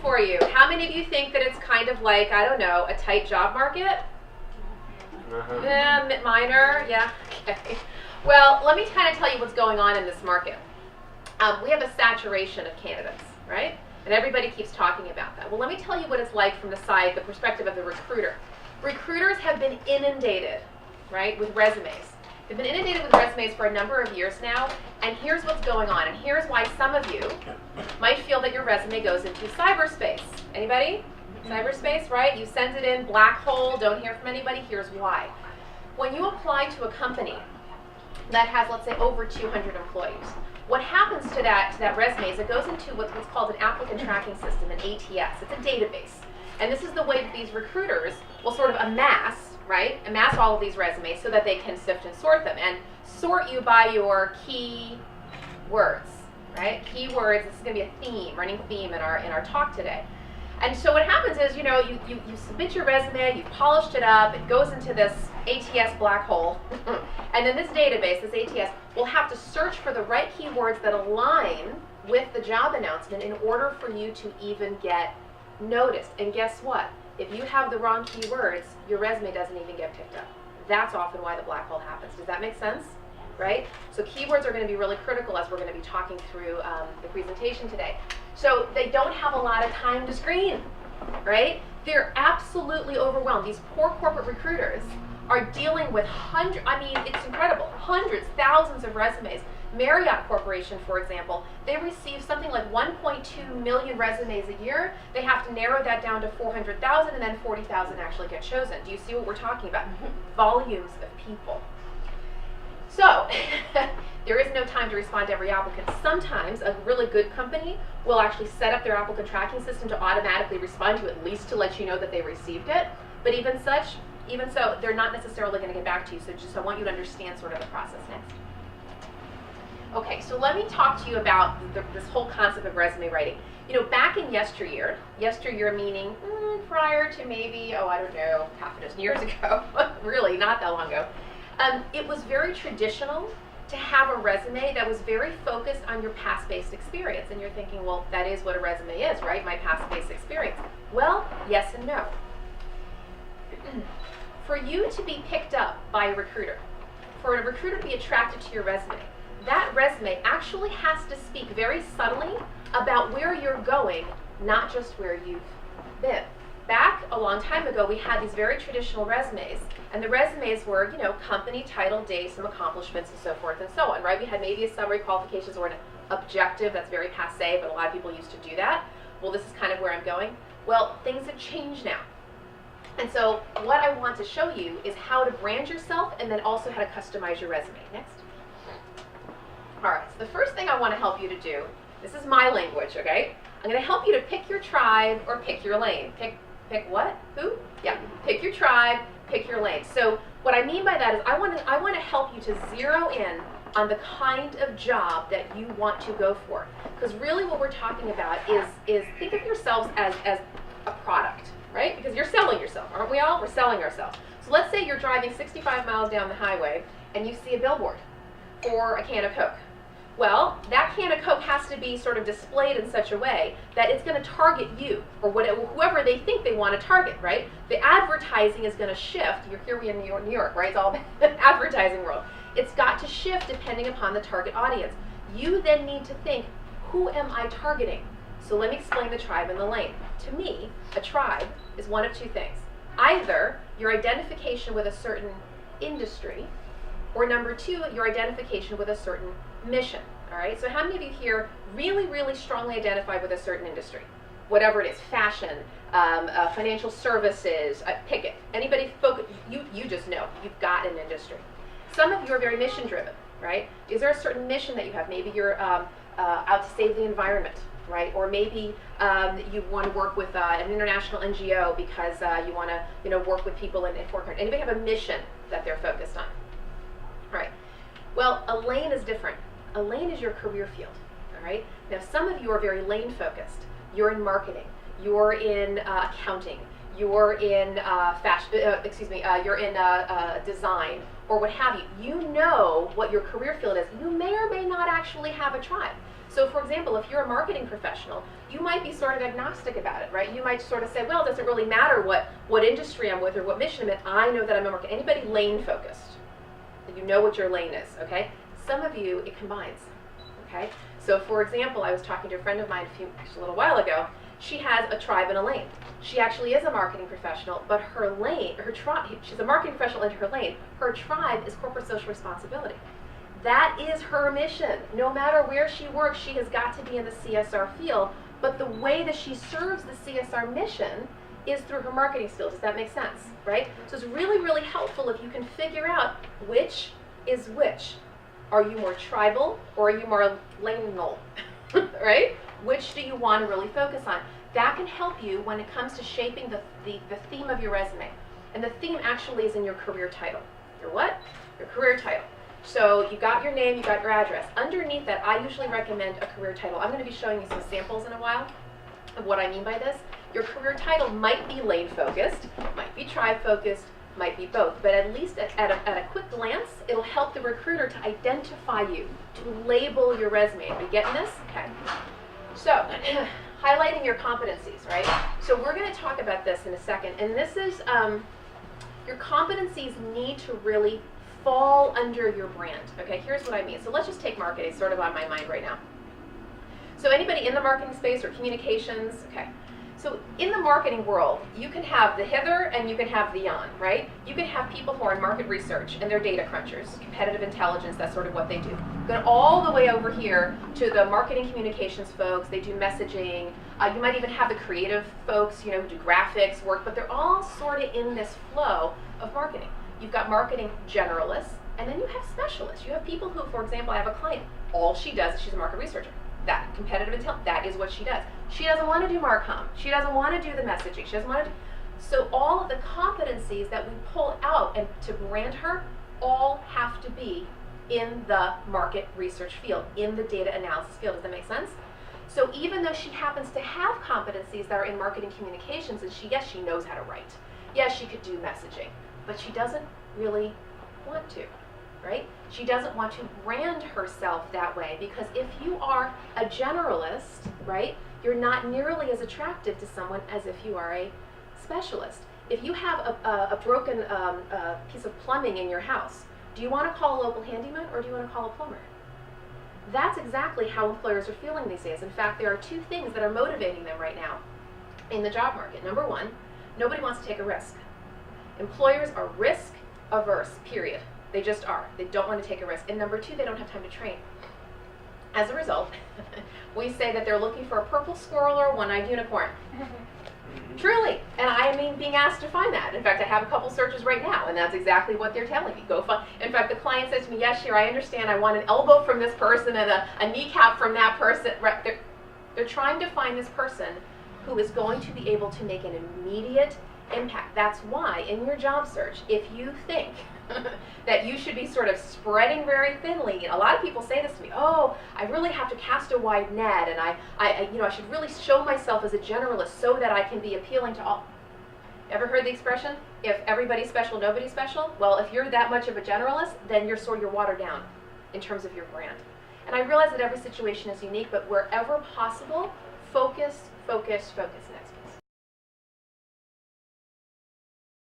for you. How many of you think that it's kind of like, I don't know, a tight job market? Minor, yeah, okay. Well, let me kind of tell you what's going on in this market. We have a saturation of candidates, right? And everybody keeps talking about that. Well, let me tell you what it's like from the perspective of the recruiter. Recruiters have been inundated, right, with resumes. They've been inundated with resumes for a number of years now, and here's what's going on, and here's why some of you might feel that your resume goes into cyberspace. Anybody? Cyberspace, right? You send it in, black hole, don't hear from anybody. Here's why. When you apply to a company that has, let's say, over 200 employees, what happens to that resume is it goes into what's called an applicant tracking system, an ATS. It's a database. And this is the way that these recruiters will sort of amass all of these resumes so that they can sift and sort them and sort you by your key words, right? Keywords, this is going to be a theme, running theme in our talk today. And so what happens is, you submit your resume, you've polished it up, it goes into this ATS black hole, and then this database, this ATS, will have to search for the right keywords that align with the job announcement in order for you to even get noticed. And guess what? If you have the wrong keywords, your resume doesn't even get picked up. That's often why the black hole happens. Does that make sense? Right? So keywords are going to be really critical as we're going to be talking through the presentation today. So they don't have a lot of time to screen, right? They're absolutely overwhelmed. These poor corporate recruiters are dealing with it's incredible, hundreds, thousands of resumes. Marriott Corporation, for example, they receive something like 1.2 million resumes a year. They have to narrow that down to 400,000, and then 40,000 actually get chosen. Do you see what we're talking about? Volumes of people. So there is no time to respond to every applicant. Sometimes a really good company will actually set up their applicant tracking system to automatically respond to you, at least to let you know that they received it. But even so, they're not necessarily going to get back to you. So I want you to understand sort of the process next. Okay, so let me talk to you about this whole concept of resume writing. Back in yesteryear meaning prior to maybe, I don't know, half a dozen years ago, really not that long ago, it was very traditional to have a resume that was very focused on your past-based experience. And you're thinking, well, that is what a resume is, right? My past-based experience. Well, yes and no. For you to be picked up by a recruiter, for a recruiter to be attracted to your resume, that resume actually has to speak very subtly about where you're going, not just where you've been. Back a long time ago, we had these very traditional resumes, and the resumes were, company, title, date, some accomplishments, and so forth and so on, right? We had maybe a summary, qualifications, or an objective. That's very passé, but a lot of people used to do that. Well, this is kind of where I'm going. Well, things have changed now. And so what I want to show you is how to brand yourself and then also how to customize your resume. Next. All right, so the first thing I want to help you to do, this is my language, okay? I'm going to help you to pick your tribe or pick your lane. Pick what? Who? Yeah, pick your tribe, pick your lane. So what I mean by that is I want to help you to zero in on the kind of job that you want to go for. Because really what we're talking about is think of yourselves as a product, right? Because you're selling yourself, aren't we all? We're selling ourselves. So let's say you're driving 65 miles down the highway and you see a billboard for a can of Coke. Well, that can of Coke has to be sort of displayed in such a way that it's going to target you or whoever they think they want to target, right? The advertising is going to shift. Here we in New York, right? It's all advertising world. It's got to shift depending upon the target audience. You then need to think, who am I targeting? So let me explain the tribe and the lane. To me, a tribe is one of two things. Either your identification with a certain industry, or number two, your identification with a certain mission. All right, so how many of you here really, really strongly identify with a certain industry? Whatever it is, fashion, financial services, pick it. Anybody focus, you just know, you've got an industry. Some of you are very mission driven, right? Is there a certain mission that you have? Maybe you're out to save the environment, right? Or maybe you want to work with an international NGO because you want to work with people in foreign countries. Anybody have a mission that they're focused on? All right. Well, a lane is different. A lane is your career field, all right? Now, some of you are very lane focused. You're in marketing. You're in accounting. You're in you're in design or what have you. You know what your career field is. You may or may not actually have a tribe. So for example, if you're a marketing professional, you might be sort of agnostic about it, right? You might sort of say, well, it doesn't really matter what industry I'm with or what mission I'm in. I know that I'm a marketer. Anybody lane focused? You know what your lane is, okay? Some of you, it combines, okay? So for example, I was talking to a friend of mine a little while ago. She has a tribe and a lane. She actually is a marketing professional, but her lane, her tribe, she's a marketing professional in her lane. Her tribe is corporate social responsibility. That is her mission. No matter where she works, she has got to be in the CSR field, but the way that she serves the CSR mission is through her marketing skills. Does that make sense, right? So it's really, really helpful if you can figure out which is which. Are you more tribal or are you more lanal, right? Which do you want to really focus on? That can help you when it comes to shaping the theme of your resume. And the theme actually is in your career title. Your what? Your career title. So you got your name, you got your address. Underneath that, I usually recommend a career title. I'm going to be showing you some samples in a while of what I mean by this. Your career title might be lane focused, might be tribe focused, might be both, but at least at a quick glance, it'll help the recruiter to identify you, to label your resume. Are you getting this? Okay. So, highlighting your competencies, right? So we're going to talk about this in a second, and this is, your competencies need to really fall under your brand. Okay, here's what I mean. So let's just take marketing, sort of on my mind right now. So anybody in the marketing space or communications, okay. So in the marketing world, you can have the hither and you can have the yon, right? You can have people who are in market research and they're data crunchers, competitive intelligence, that's sort of what they do. Go all the way over here to the marketing communications folks, they do messaging. You might even have the creative folks, you know, who do graphics work, but they're all sort of in this flow of marketing. You've got marketing generalists, and then you have specialists. You have people who, for example, I have a client, all she does is she's a market researcher. That competitive intelligence, that is what she does. She doesn't want to do Marcom. She doesn't want to do the messaging. She doesn't want to do, so all of the competencies that we pull out and to brand her all have to be in the market research field, in the data analysis field. Does that make sense? So even though she happens to have competencies that are in marketing communications, and yes, she knows how to write. Yes, she could do messaging, but she doesn't really want to. Right? She doesn't want to brand herself that way, because if you are a generalist, right, you're not nearly as attractive to someone as if you are a specialist. If you have a broken piece of plumbing in your house, do you want to call a local handyman or do you want to call a plumber? That's exactly how employers are feeling these days. In fact, there are two things that are motivating them right now in the job market. Number one, nobody wants to take a risk. Employers are risk averse, period. They just are. They don't want to take a risk. And number two, they don't have time to train. As a result, we say that they're looking for a purple squirrel or a one-eyed unicorn. Truly. And I mean being asked to find that. In fact, I have a couple searches right now, and that's exactly what they're telling me. Go find. In fact, the client says to me, yes, Shira, I understand. I want an elbow from this person and a kneecap from that person. They're trying to find this person who is going to be able to make an immediate impact. That's why in your job search, if you think that you should be sort of spreading very thinly, a lot of people say this to me, oh, I really have to cast a wide net, and I should really show myself as a generalist so that I can be appealing to all. Ever heard the expression, if everybody's special, nobody's special? Well, if you're that much of a generalist, then you're watered down in terms of your brand. And I realize that every situation is unique, but wherever possible, focus, focus, focus. Next.